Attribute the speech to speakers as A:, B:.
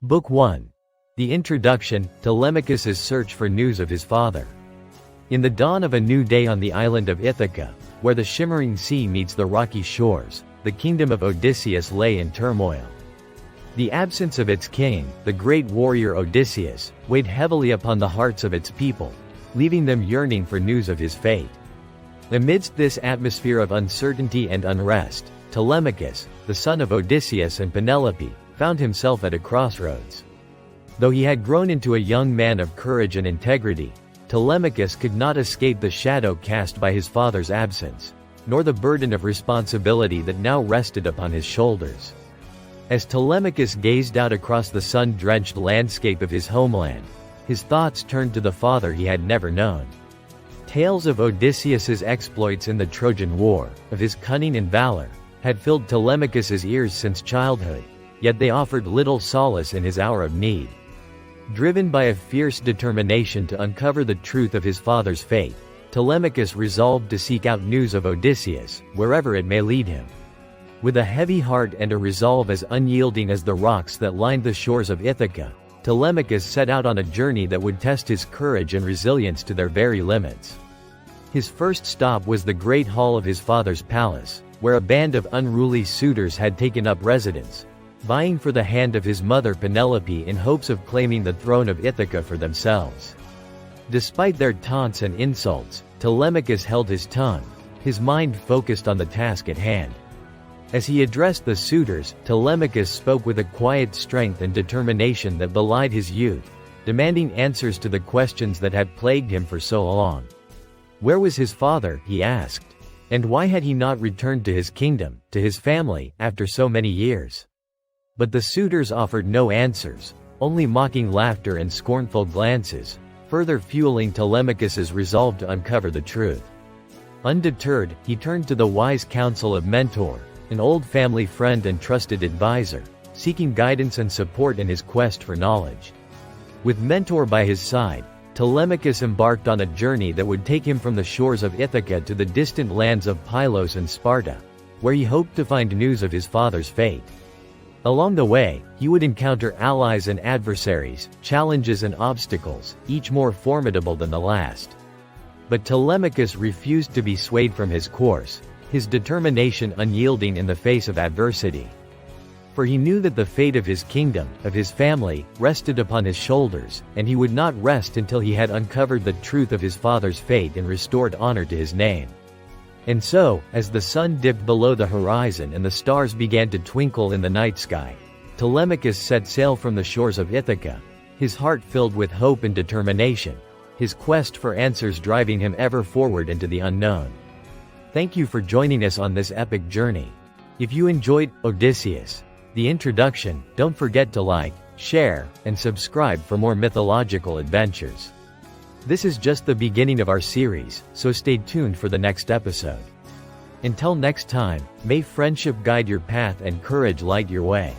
A: Book 1. The Introduction, Telemachus' search for news of his father. In the dawn of a new day on the island of Ithaca, where the shimmering sea meets the rocky shores, the kingdom of Odysseus lay in turmoil. The absence of its king, the great warrior Odysseus, weighed heavily upon the hearts of its people, leaving them yearning for news of his fate. Amidst this atmosphere of uncertainty and unrest, Telemachus, the son of Odysseus and Penelope, found himself at a crossroads. Though he had grown into a young man of courage and integrity, Telemachus could not escape the shadow cast by his father's absence, nor the burden of responsibility that now rested upon his shoulders. As Telemachus gazed out across the sun-drenched landscape of his homeland, his thoughts turned to the father he had never known. Tales of Odysseus's exploits in the Trojan War, of his cunning and valor, had filled Telemachus's ears since childhood, yet they offered little solace in his hour of need. Driven by a fierce determination to uncover the truth of his father's fate, Telemachus resolved to seek out news of Odysseus, wherever it may lead him. With a heavy heart and a resolve as unyielding as the rocks that lined the shores of Ithaca, Telemachus set out on a journey that would test his courage and resilience to their very limits. His first stop was the great hall of his father's palace, where a band of unruly suitors had taken up residence, vying for the hand of his mother Penelope in hopes of claiming the throne of Ithaca for themselves. Despite their taunts and insults, Telemachus held his tongue, his mind focused on the task at hand. As he addressed the suitors, Telemachus spoke with a quiet strength and determination that belied his youth, demanding answers to the questions that had plagued him for so long. Where was his father, he asked, and why had he not returned to his kingdom, to his family, after so many years? But the suitors offered no answers, only mocking laughter and scornful glances, further fueling Telemachus's resolve to uncover the truth. Undeterred, he turned to the wise counsel of Mentor, an old family friend and trusted advisor, seeking guidance and support in his quest for knowledge. With Mentor by his side, Telemachus embarked on a journey that would take him from the shores of Ithaca to the distant lands of Pylos and Sparta, where he hoped to find news of his father's fate. Along the way, he would encounter allies and adversaries, challenges and obstacles, each more formidable than the last. But Telemachus refused to be swayed from his course, his determination unyielding in the face of adversity. For he knew that the fate of his kingdom, of his family, rested upon his shoulders, and he would not rest until he had uncovered the truth of his father's fate and restored honor to his name. And so, as the sun dipped below the horizon and the stars began to twinkle in the night sky, Telemachus set sail from the shores of Ithaca, his heart filled with hope and determination, his quest for answers driving him ever forward into the unknown. Thank you for joining us on this epic journey. If you enjoyed Odysseus, the introduction, don't forget to like, share, and subscribe for more mythological adventures. This is just the beginning of our series, so stay tuned for the next episode. Until next time, may friendship guide your path and courage light your way.